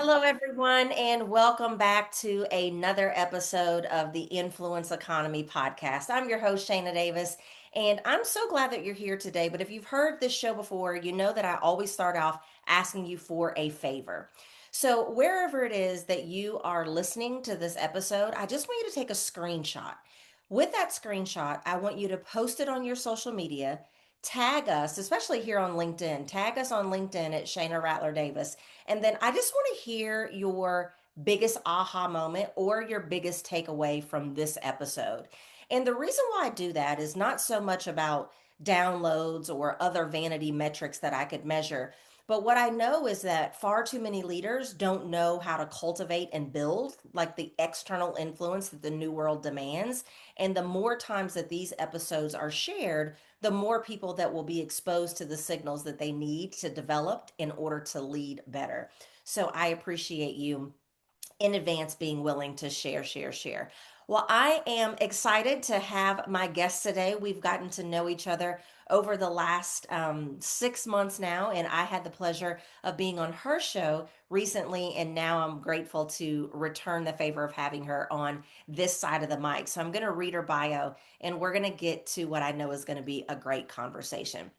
Hello, everyone, and welcome back to another episode of the Influence Economy podcast. I'm your host, Shayna Davis, and I'm so glad that you're here today. But if you've heard this show before, you know that I always start off asking you for a favor. So, wherever it is that you are listening to this episode, I just want you to take a screenshot. With that screenshot, I want you to post it on your social media. Tag us, especially here on LinkedIn. Tag us on LinkedIn at Shayna Rattler Davis, and then I just want to hear your biggest aha moment or your biggest takeaway from this episode. And the reason why I do that is not so much about downloads or other vanity metrics that I could measure. But what I know is that far too many leaders don't know how to cultivate and build like the external influence that the new world demands. And the more times that these episodes are shared, the more people that will be exposed to the signals that they need to develop in order to lead better. So I appreciate you in advance being willing to share. Well, I am excited to have my guest today. We've gotten to know each other over the last 6 months now, and I had the pleasure of being on her show recently, and now I'm grateful to return the favor of having her on this side of the mic. So I'm going to read her bio, and we're going to get to what I know is going to be a great conversation.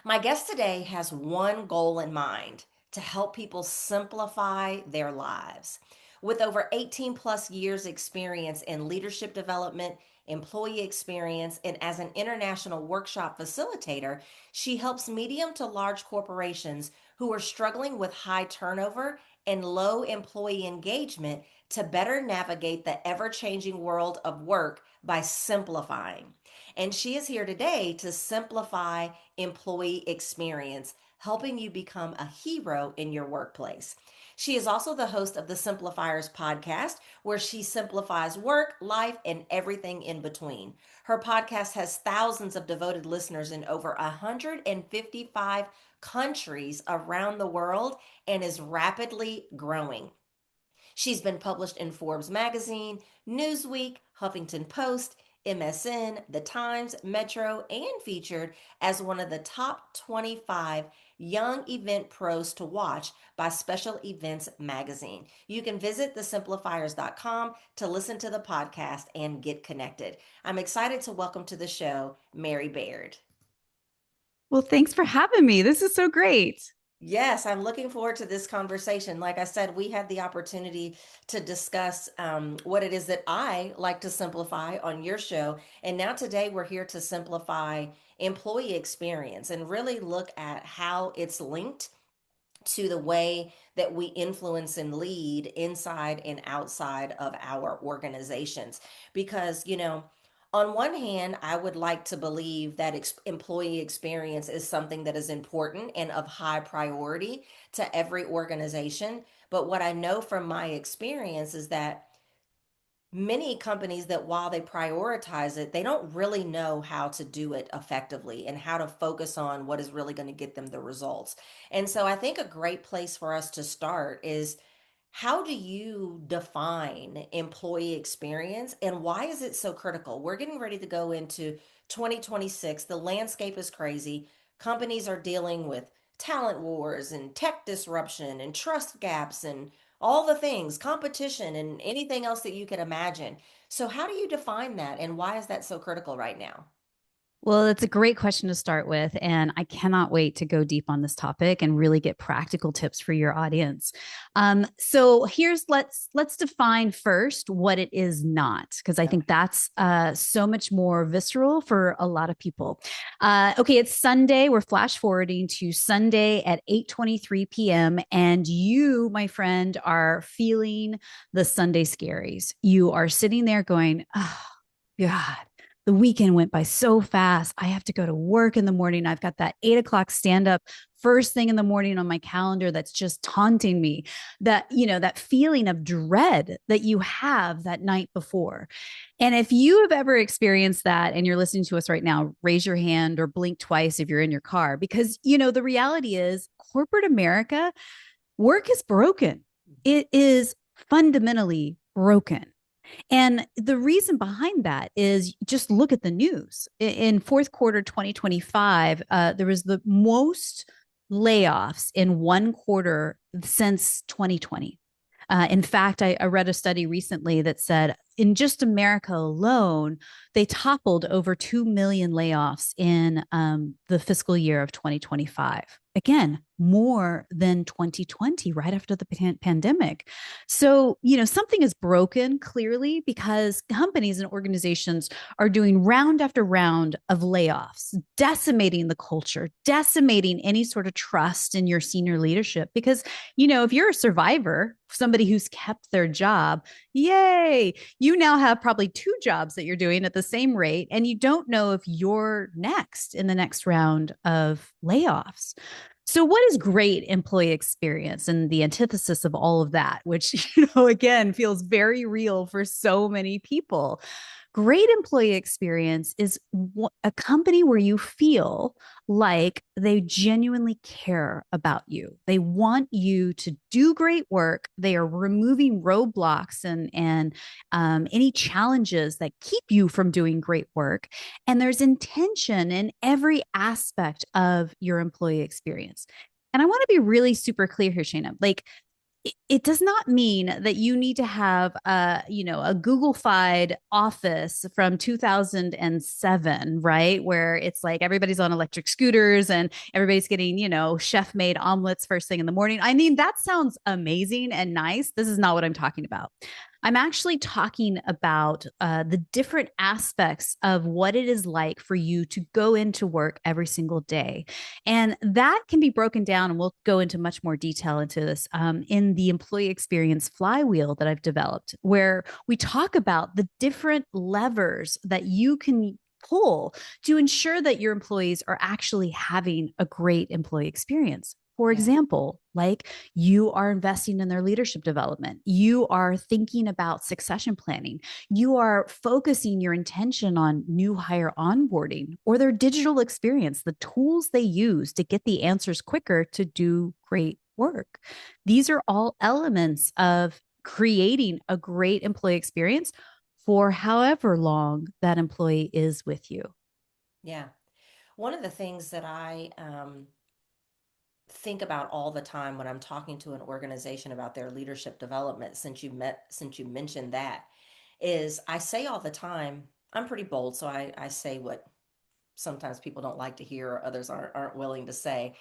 My guest today has one goal in mind: to help people simplify their lives. With over 18 plus years experience in leadership development, employee experience, and as an international workshop facilitator, she helps medium to large corporations who are struggling with high turnover and low employee engagement to better navigate the ever changing world of work by simplifying. And she is here today to simplify employee experience, helping you become a hero in your workplace. She is also the host of the Simplifiers podcast, where she simplifies work, life, and everything in between. Her podcast has thousands of devoted listeners in over 155 countries around the world and is rapidly growing. She's been published in Forbes magazine, Newsweek, Huffington Post, MSN, The Times, Metro, and featured as one of the top 25 young event pros to watch by Special Events magazine. You can visit thesimplifiers.com to listen to the podcast and get connected. I'm excited to welcome to the show Mary Baird. Well, thanks for having me. This is so great. Yes, I'm looking forward to this conversation. Like I said, we had the opportunity to discuss what it is that I like to simplify on your show. And now today we're here to simplify employee experience and really look at how it's linked to the way that we influence and lead inside and outside of our organizations. Because, on one hand, I would like to believe that employee experience is something that is important and of high priority to every organization. But what I know from my experience is that many companies, that while they prioritize it, they don't really know how to do it effectively and how to focus on what is really going to get them the results. And so I think a great place for us to start is: how do you define employee experience and why is it so critical? We're getting ready to go into 2026. The landscape is crazy. Companies are dealing with talent wars and tech disruption and trust gaps and all the things, competition and anything else that you can imagine. So, how do you define that and why is that so critical right now? Well, it's a great question to start with, and I cannot wait to go deep on this topic and really get practical tips for your audience. So here's let's define first what it is not, because I think Okay. that's so much more visceral for a lot of people. Okay, it's Sunday. We're flash forwarding to Sunday at 8:23 p.m., and you, my friend, are feeling the Sunday scaries. You are sitting there going, "Oh God." The weekend went by so fast. I have to go to work in the morning. I've got that 8 o'clock stand up first thing in the morning on my calendar that's just taunting me. That feeling of dread that you have that night before. And if you have ever experienced that and you're listening to us right now, raise your hand or blink twice if you're in your car, because, the reality is corporate America, work is broken. It is fundamentally broken. And the reason behind that is just look at the news. In fourth quarter 2025, there was the most layoffs in one quarter since 2020. In fact, I read a study recently that said in just America alone, they toppled over 2 million layoffs in the fiscal year of 2025. Again, more than 2020, right after the pandemic. So, something is broken clearly because companies and organizations are doing round after round of layoffs, decimating the culture, decimating any sort of trust in your senior leadership. Because, if you're a survivor, somebody who's kept their job, yay, you now have probably two jobs that you're doing at the same rate, and you don't know if you're next in the next round of layoffs. So, what is great employee experience and the antithesis of all of that, which, again, feels very real for so many people? Great employee experience is a company where you feel like they genuinely care about you. They want you to do great work. They are removing roadblocks and any challenges that keep you from doing great work. And there's intention in every aspect of your employee experience. And I want to be really super clear here, Shana. Like, it does not mean that you need to have a Google-fied office from 2007, right? Where it's like everybody's on electric scooters and everybody's getting, chef-made omelets first thing in the morning. I mean, that sounds amazing and nice. This is not what I'm talking about. I'm actually talking about the different aspects of what it is like for you to go into work every single day. And that can be broken down, and we'll go into much more detail into this in the employee experience flywheel that I've developed, where we talk about the different levers that you can pull to ensure that your employees are actually having a great employee experience. For example, like you are investing in their leadership development. You are thinking about succession planning. You are focusing your intention on new hire onboarding or their digital experience, the tools they use to get the answers quicker to do great work. These are all elements of creating a great employee experience for however long that employee is with you. Yeah. One of the things that I think about all the time when I'm talking to an organization about their leadership development, since you mentioned that, is I say all the time, I'm pretty bold, so I say what sometimes people don't like to hear or others aren't willing to say.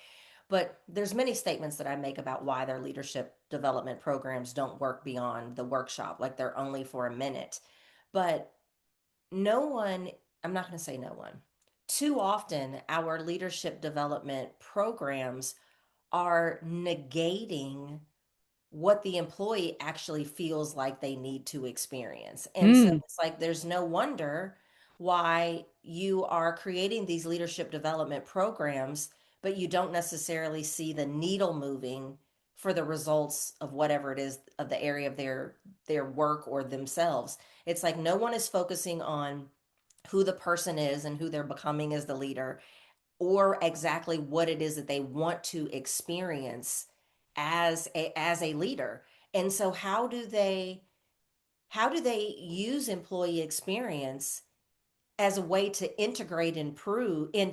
But there's many statements that I make about why their leadership development programs don't work beyond the workshop, like they're only for a minute. But no one, I'm not going to say no one. Too often, our leadership development programs are negating what the employee actually feels like they need to experience. And so Mm. it's like there's no wonder why you are creating these leadership development programs, but you don't necessarily see the needle moving for the results of whatever it is of the area of their work or themselves. It's like no one is focusing on who the person is and who they're becoming as the leader or exactly what it is that they want to experience as a leader. And so how do they use employee experience as a way to integrate and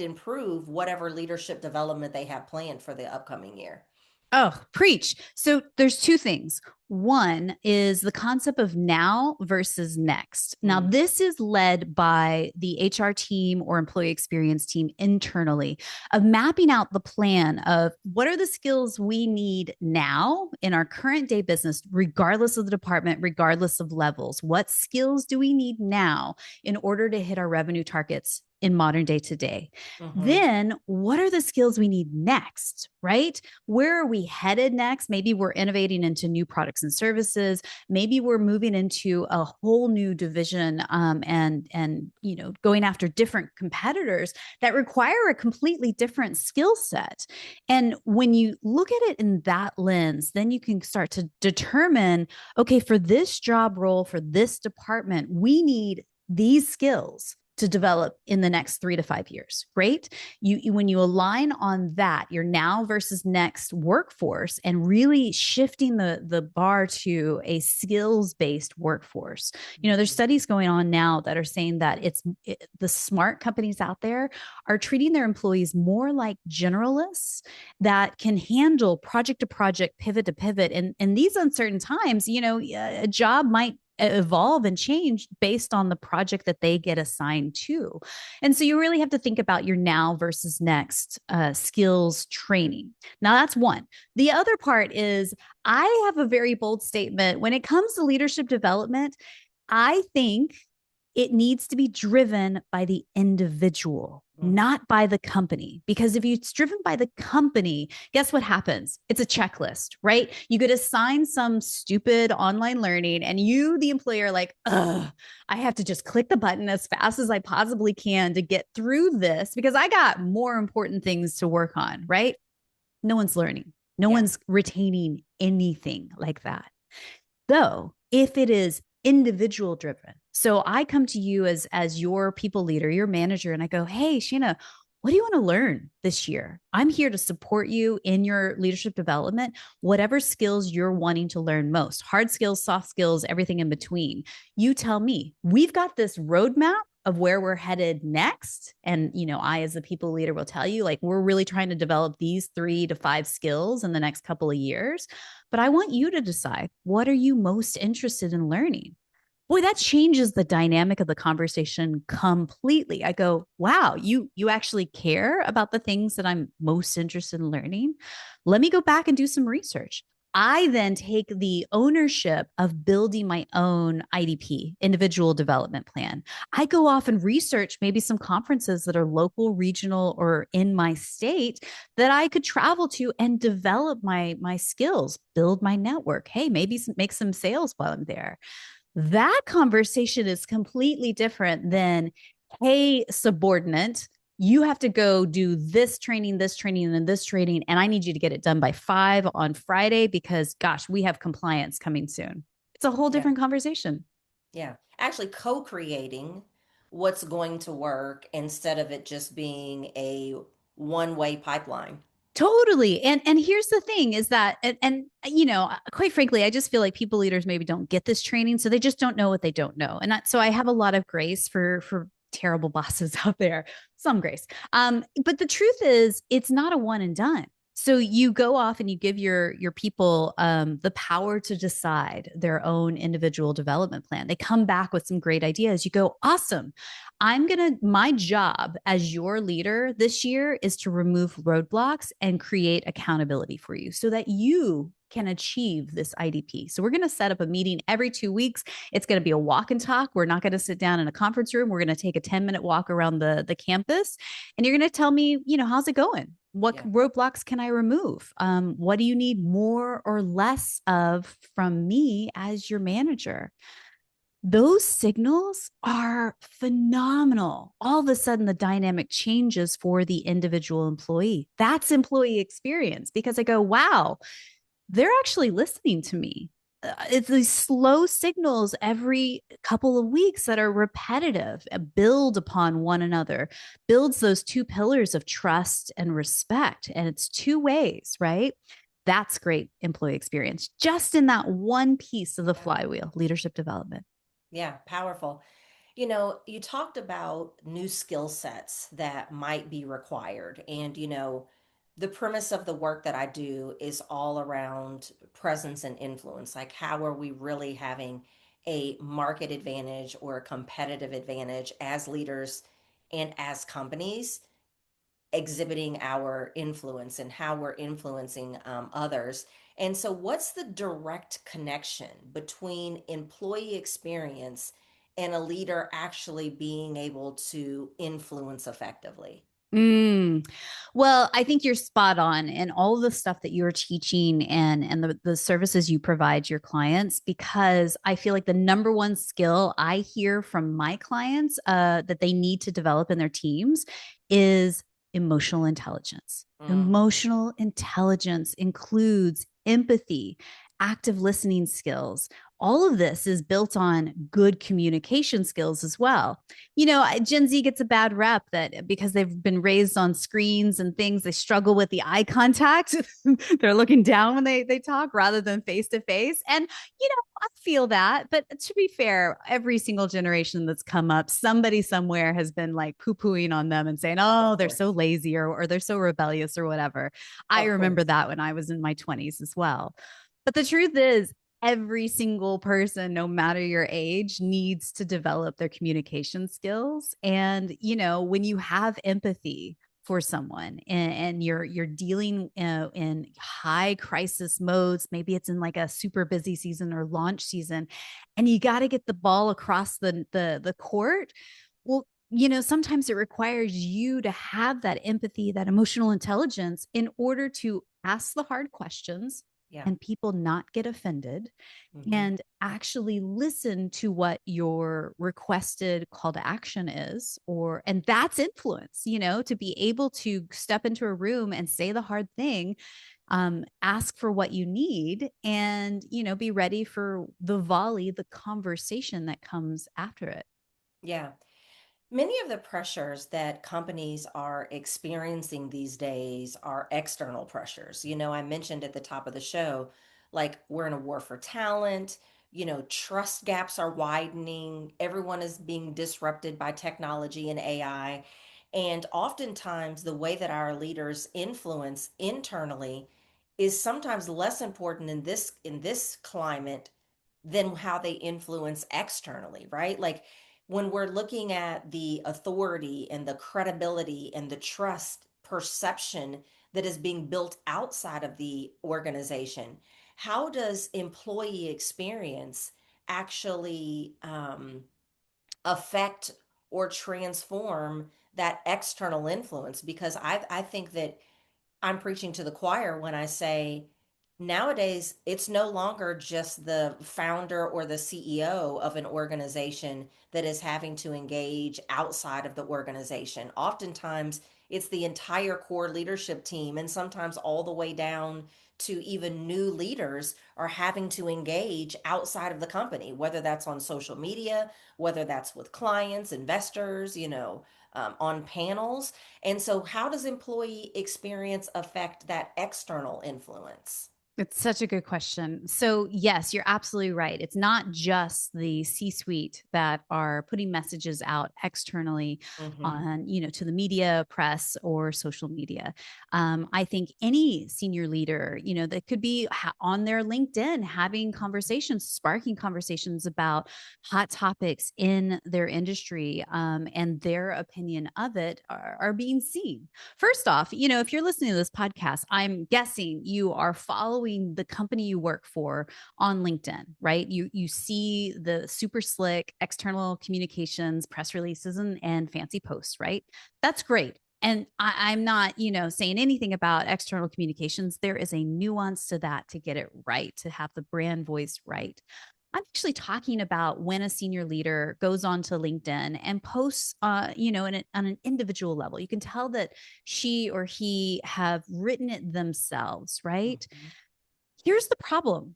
improve whatever leadership development they have planned for the upcoming year? Oh, preach. So there's two things. One is the concept of now versus next. Now, Mm, this is led by the HR team or employee experience team internally of mapping out the plan of what are the skills we need now in our current day business, regardless of the department, regardless of levels. What skills do we need now in order to hit our revenue targets in modern day today? mm-hmm. Then, what are the skills we need next, right? Where are we headed next? Maybe we're innovating into new products and services. Maybe we're moving into a whole new division and going after different competitors that require a completely different skill set. And when you look at it in that lens, then you can start to determine, okay, for this job role, for this department, we need these skills. to develop in the next 3 to 5 years. Great. When you align on that, your now versus next workforce, and really shifting the bar to a skills-based workforce. There's studies going on now that are saying that the smart companies out there are treating their employees more like generalists that can handle project to project, pivot to pivot. And in these uncertain times, a job might evolve and change based on the project that they get assigned to. And so you really have to think about your now versus next skills training. Now, that's one. The other part is I have a very bold statement. When it comes to leadership development, I think it needs to be driven by the individual, not by the company. Because if it's driven by the company, guess what happens? It's a checklist, right? You get assigned some stupid online learning, and you, the employer, like, I have to just click the button as fast as I possibly can to get through this because I got more important things to work on, right? No one's learning. No one's retaining anything like that. Though, if it is individual driven. So I come to you as your people leader, your manager, and I go, hey, Sheena, what do you want to learn this year? I'm here to support you in your leadership development, whatever skills you're wanting to learn most, hard skills, soft skills, everything in between. You tell me. We've got this roadmap of where we're headed next. And, I, as a people leader, will tell you, like, we're really trying to develop these 3 to 5 skills in the next couple of years. But I want you to decide, what are you most interested in learning? Boy, that changes the dynamic of the conversation completely. I go, wow, you actually care about the things that I'm most interested in learning. Let me go back and do some research. I then take the ownership of building my own IDP, individual development plan. I go off and research maybe some conferences that are local, regional, or in my state that I could travel to and develop my skills, build my network. Hey, maybe make some sales while I'm there. That conversation is completely different than, hey, subordinate, you have to go do this training, and this training, and I need you to get it done by 5 on Friday because, gosh, we have compliance coming soon. It's a whole different conversation. Yeah. Actually co-creating what's going to work instead of it just being a one-way pipeline. Totally. And here's the thing is that, quite frankly, I just feel like people leaders maybe don't get this training. So they just don't know what they don't know. And so I have a lot of grace for terrible bosses out there, some grace. But the truth is it's not a one and done. So you go off and you give your people the power to decide their own individual development plan. They come back with some great ideas. You go, awesome. My job as your leader this year is to remove roadblocks and create accountability for you so that you can achieve this IDP. So we're going to set up a meeting every 2 weeks. It's going to be a walk and talk. We're not going to sit down in a conference room. We're going to take a 10-minute walk around the campus. And you're going to tell me, how's it going? What roadblocks can I remove? What do you need more or less of from me as your manager? Those signals are phenomenal. All of a sudden, the dynamic changes for the individual employee. That's employee experience because I go, wow, they're actually listening to me. It's these slow signals every couple of weeks that are repetitive, build upon one another, builds those 2 pillars of trust and respect. And it's 2 ways, right? That's great employee experience just in that one piece of the flywheel, leadership development. Yeah, powerful. You talked about new skill sets that might be required. And, the premise of the work that I do is all around presence and influence. Like, how are we really having a market advantage or a competitive advantage as leaders and as companies, exhibiting our influence and how we're influencing others? And so, what's the direct connection between employee experience and a leader actually being able to influence effectively? Well, I think you're spot on in all the stuff that you're teaching and the services you provide your clients, because I feel like the number one skill I hear from my clients that they need to develop in their teams is emotional intelligence. Emotional intelligence includes empathy, active listening skills, all of this is built on good communication skills as well. Gen Z gets a bad rep that because they've been raised on screens and things, they struggle with the eye contact. They're looking down when they talk rather than face to face. And, I feel that. But to be fair, every single generation that's come up, somebody somewhere has been like poo pooing on them and saying, Of oh, they're so course. lazy or they're so rebellious or whatever. I Of remember course. that when I was in my 20s as well. But the truth is, every single person, no matter your age, needs to develop their communication skills. And, when you have empathy for someone and you're dealing in high crisis modes, maybe it's in like a super busy season or launch season, and you got to get the ball across the court. Well, sometimes it requires you to have that empathy, that emotional intelligence in order to ask the hard questions Yeah. and people not get offended Hmm. and actually listen to what your requested call to action is. And that's influence, to be able to step into a room and say the hard thing, ask for what you need, and be ready for the volley, the conversation that comes after it. Yeah. Many of the pressures that companies are experiencing these days are external pressures. I mentioned at the top of the show, like we're in a war for talent, trust gaps are widening, everyone is being disrupted by technology and AI. And oftentimes, the way that our leaders influence internally is sometimes less important in this climate than how they influence externally, right? Like when we're looking at the authority and the credibility and the trust perception that is being built outside of the organization, how does employee experience actually affect or transform that external influence? Because I think that I'm preaching to the choir when I say nowadays it's no longer just the founder or the CEO of an organization that is having to engage outside of the organization. Oftentimes it's the entire core leadership team, and sometimes all the way down to even new leaders are having to engage outside of the company, whether that's on social media, whether that's with clients, investors, on panels. And so, how does employee experience affect that external influence? It's such a good question. So, yes, you're absolutely right. It's not just the C suite that are putting messages out externally Hmm. on, to the media, press, or social media. I think any senior leader, that could be on their LinkedIn having conversations, sparking conversations about hot topics in their industry, and their opinion of it are being seen. First off, if you're listening to this podcast, I'm guessing you are following the company you work for on LinkedIn, right? You see the super slick external communications, press releases, and fancy posts, right? That's great. And I'm not, saying anything about external communications. There is a nuance to that to get it right, to have the brand voice right. I'm actually talking about when a senior leader goes onto LinkedIn and posts, on an individual level. You can tell that she or he have written it themselves, right? Hmm. Here's the problem.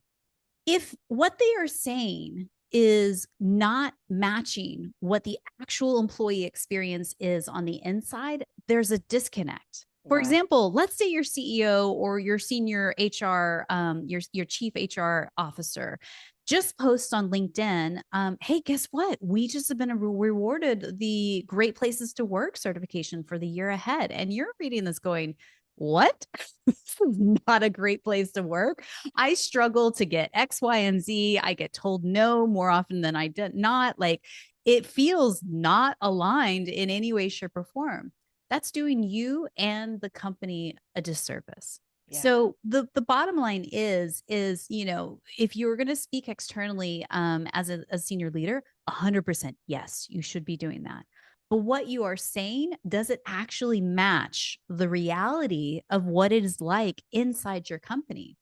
If what they are saying is not matching what the actual employee experience is on the inside, there's a disconnect. For Right. example, let's say your CEO or your senior HR, your chief HR officer, just post on LinkedIn, hey, guess what? We just have been rewarded the Great Places to Work certification for the year ahead. And you're reading this going, what? This is not a great place to work. I struggle to get X, Y, and Z. I get told no more often than I did not. Like it feels not aligned in any way, shape, or form. That's doing you and the company a disservice. Yeah. So the bottom line is if you're going to speak externally as a senior leader, 100% yes, you should be doing that. But what you are saying, does it actually match the reality of what it is like inside your company?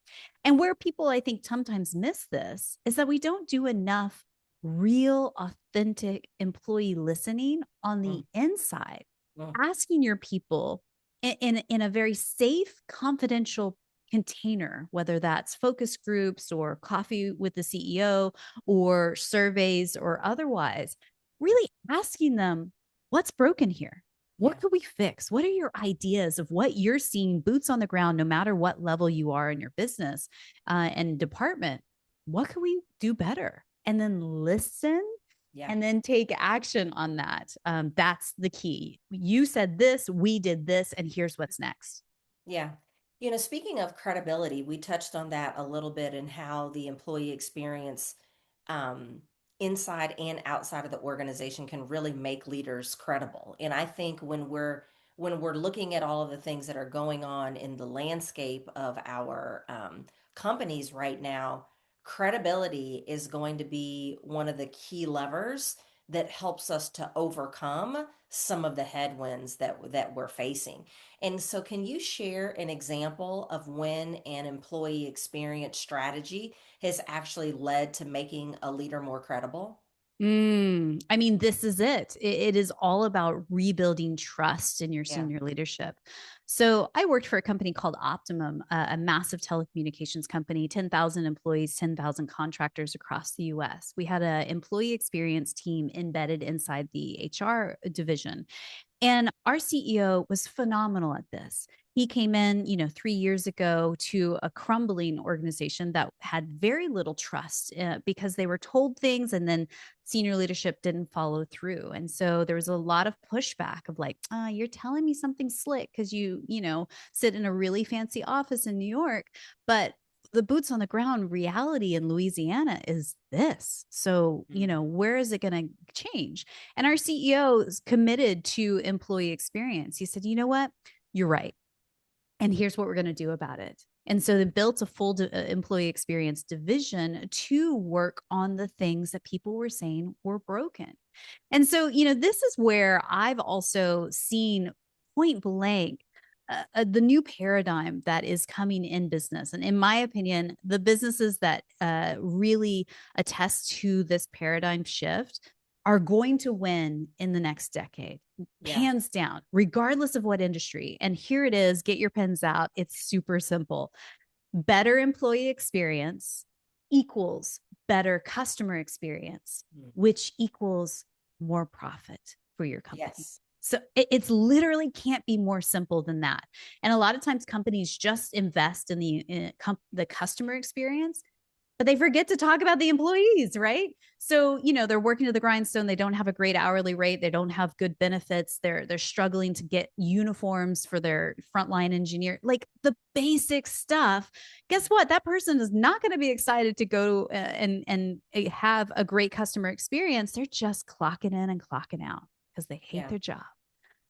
And where people, I think, sometimes miss this is that we don't do enough real, authentic employee listening on Mm, the inside, mm, asking your people in a very safe, confidential container, whether that's focus groups or coffee with the CEO or surveys or otherwise, really asking them, what's broken here? Yeah. What could we fix? What are your ideas of what you're seeing boots on the ground, no matter what level you are in your business and department? What could we do better? And then listen Yeah. and then take action on that. That's the key. You said this, we did this, and here's what's next. Yeah. Speaking of credibility, we touched on that a little bit and how the employee experience um, inside and outside of the organization can really make leaders credible. And I think when we're looking at all of the things that are going on in the landscape of our companies right now, credibility is going to be one of the key levers that helps us to overcome some of the headwinds that we're facing. And so, can you share an example of when an employee experience strategy has actually led to making a leader more credible? I mean, this is it. It is all about rebuilding trust in your Yeah. senior leadership. So, I worked for a company called Optimum, a massive telecommunications company, 10,000 employees, 10,000 contractors across the US. We had an employee experience team embedded inside the HR division. And our CEO was phenomenal at this. He came in, 3 years ago to a crumbling organization that had very little trust because they were told things and then senior leadership didn't follow through. And so there was a lot of pushback of like, you're telling me something slick because sit in a really fancy office in New York, but the boots on the ground reality in Louisiana is this. So, Mm. where is it going to change? And our CEO is committed to employee experience. He said, you know what? You're right. And here's what we're going to do about it. And so they built a full employee experience division to work on the things that people were saying were broken. And so, this is where I've also seen point blank the new paradigm that is coming in business. And in my opinion, the businesses that really attest to this paradigm shift are going to win in the next decade, Yeah. hands down, regardless of what industry. And here it is, get your pens out. It's super simple. Better employee experience equals better customer experience, Mm. which equals more profit for your company. Yes. So it's literally can't be more simple than that. And a lot of times companies just invest in the customer experience, but they forget to talk about the employees, right? So, they're working to the grindstone. They don't have a great hourly rate. They don't have good benefits. They're struggling to get uniforms for their frontline engineer, like the basic stuff. Guess what? That person is not going to be excited to go and have a great customer experience. They're just clocking in and clocking out because they hate Yeah. their job.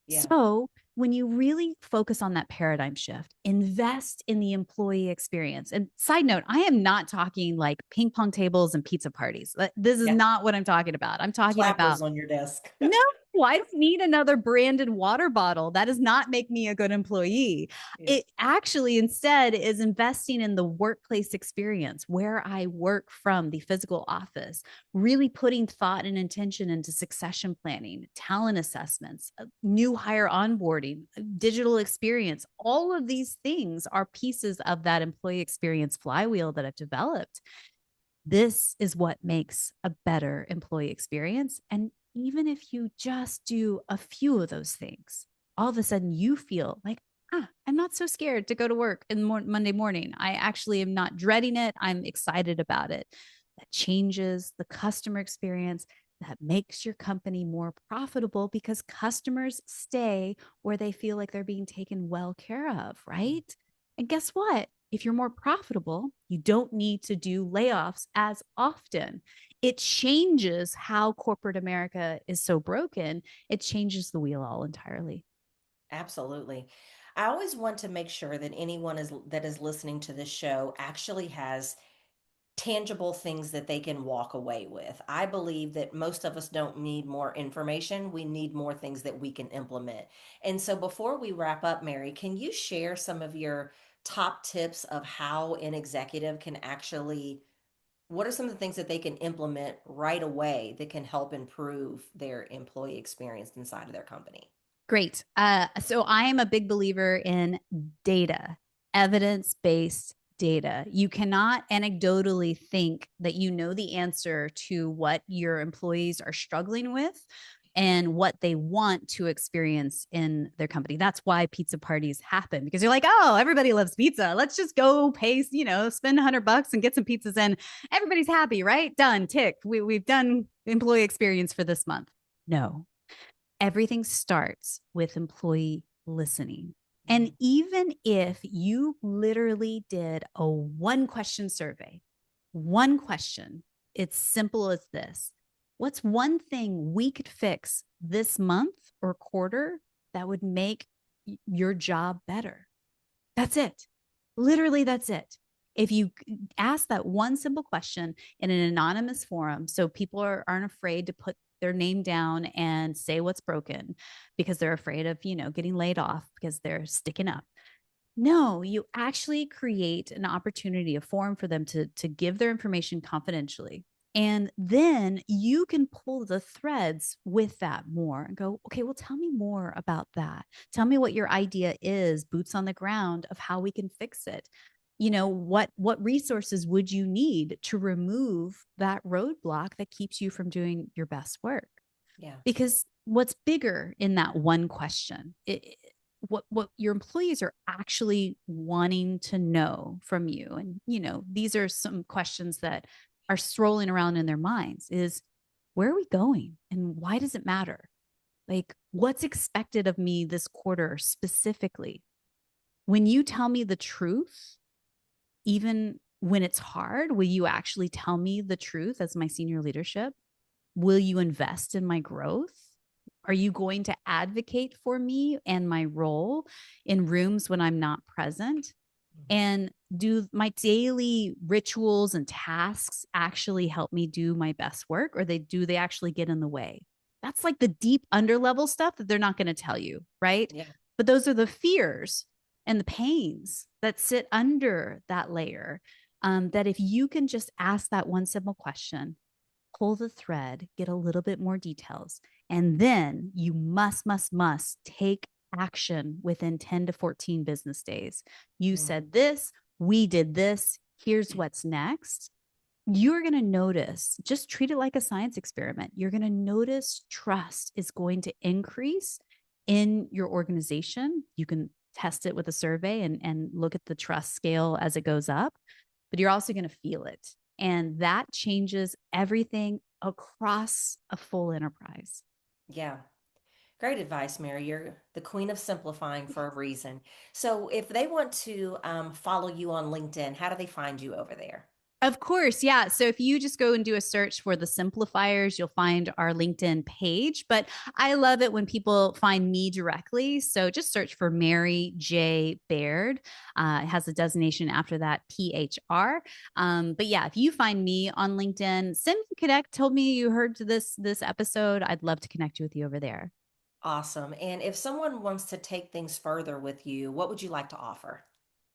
Yeah. So, when you really focus on that paradigm shift, invest in the employee experience. And side note, I am not talking like ping pong tables and pizza parties. This is Yeah. not what I'm talking about. I'm talking about Clappers on your desk. no, I don't need another branded water bottle. That does not make me a good employee. Yeah. It actually instead is investing in the workplace experience where I work from the physical office, really putting thought and intention into succession planning, talent assessments, new hire onboarding, digital experience. All of these things are pieces of that employee experience flywheel that I've developed. This is what makes a better employee experience. And even if you just do a few of those things, all of a sudden you feel like, I'm not so scared to go to work in Monday morning. I actually am not dreading it. I'm excited about it. That changes the customer experience. That makes your company more profitable because customers stay where they feel like they're being taken well care of, right? And guess what? If you're more profitable, you don't need to do layoffs as often. It changes how corporate America is so broken. It changes the wheel all entirely. Absolutely. I always want to make sure that anyone that is listening to this show actually has tangible things that they can walk away with. I believe that most of us don't need more information. We need more things that we can implement. And so before we wrap up, Mary, can you share some of your top tips of how an executive can actually, what are some of the things that they can implement right away that can help improve their employee experience inside of their company? Great. So I am a big believer in data. evidence-based data. You cannot anecdotally think that you know the answer to what your employees are struggling with and what they want to experience in their company. That's why pizza parties happen, because you're like, oh, everybody loves pizza. Let's just go pay, spend $100 and get some pizzas in. Everybody's happy, right? Done, tick. We've done employee experience for this month. No, everything starts with employee listening. And even if you literally did a one question survey, one question, it's simple as this: what's one thing we could fix this month or quarter that would make your job better? That's it. Literally, that's it. If you ask that one simple question in an anonymous forum, so people aren't afraid to put their name down and say what's broken because they're afraid of, getting laid off because they're sticking up. No, you actually create an opportunity, a forum for them to give their information confidentially. And then you can pull the threads with that more and go, okay, well, tell me more about that. Tell me what your idea is, boots on the ground, of how we can fix it. What resources would you need to remove that roadblock that keeps you from doing your best work? Yeah. Because what's bigger in that one question, what your employees are actually wanting to know from you, and these are some questions that are strolling around in their minds, is where are we going and why does it matter? Like, what's expected of me this quarter specifically? When you tell me the truth, even when it's hard, will you actually tell me the truth as my senior leadership? Will you invest in my growth? Are you going to advocate for me and my role in rooms when I'm not present? And do my daily rituals and tasks actually help me do my best work, or do they actually get in the way? That's like the deep underlevel stuff that they're not going to tell you, right? Yeah. But those are the fears and the pains that sit under that layer. That if you can just ask that one simple question, pull the thread, get a little bit more details, and then you must take action within 10 to 14 business days. You said this, we did this, here's what's next. You're going to notice, just treat it like a science experiment. You're going to notice trust is going to increase in your organization. You can test it with a survey and look at the trust scale as it goes up, but you're also going to feel it. And that changes everything across a full enterprise. Yeah. Great advice, Mary. You're the queen of simplifying for a reason. So, if they want to follow you on LinkedIn, how do they find you over there? Of course, yeah. So if you just go and do a search for the simplifiers, you'll find our LinkedIn page. But I love it when people find me directly. So just search for Mary J. Baird. It has a designation after that, PHR. But yeah, if you find me on LinkedIn, send me a connect. Tell me you heard this episode. I'd love to connect you with you over there. Awesome. And if someone wants to take things further with you, what would you like to offer?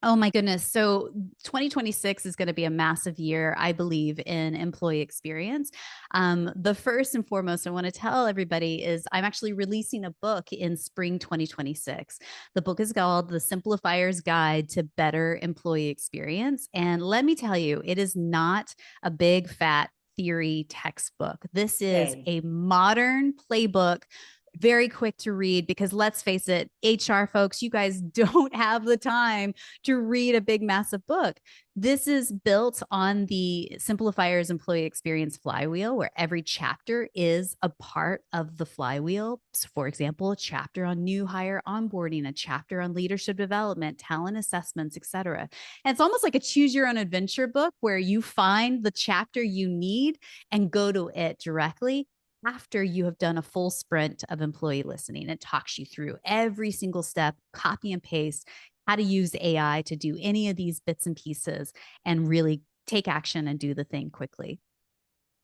Oh my goodness. So 2026 is going to be a massive year, I believe, in employee experience. The first and foremost I want to tell everybody is I'm actually releasing a book in spring 2026. The book is called The Simplifier's Guide to Better Employee Experience. And let me tell you, it is not a big fat theory textbook. This is Yay. a modern playbook, very quick to read, because let's face it, HR folks, you guys don't have the time to read a big, massive book. This is built on the Simplifiers Employee Experience Flywheel, where every chapter is a part of the flywheel. So for example, a chapter on new hire onboarding, a chapter on leadership development, talent assessments, etc. And it's almost like a choose your own adventure book where you find the chapter you need and go to it directly after you have done a full sprint of employee listening. It talks you through every single step, copy and paste, how to use AI to do any of these bits and pieces and really take action and do the thing quickly.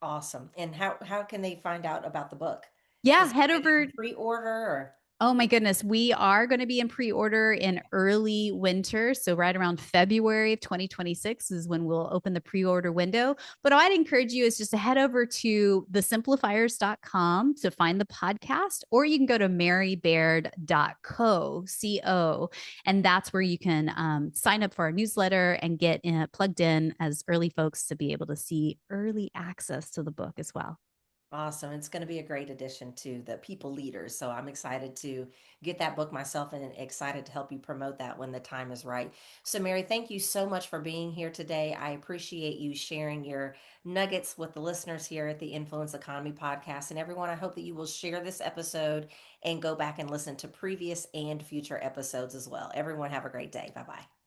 Awesome. And how can they find out about the book? Yeah, Is it head over. available pre-order or? Oh my goodness. We are going to be in pre order in early winter. So, right around February of 2026 is when we'll open the pre order window. But I'd encourage you is just to head over to thesimplifiers.com to find the podcast, or you can go to marybaird.co, and that's where you can sign up for our newsletter and get plugged in as early folks to be able to see early access to the book as well. Awesome. It's going to be a great addition to the People Leaders. So I'm excited to get that book myself and excited to help you promote that when the time is right. So, Mary, thank you so much for being here today. I appreciate you sharing your nuggets with the listeners here at the Influence Economy podcast. And everyone, I hope that you will share this episode and go back and listen to previous and future episodes as well. Everyone, have a great day. Bye bye.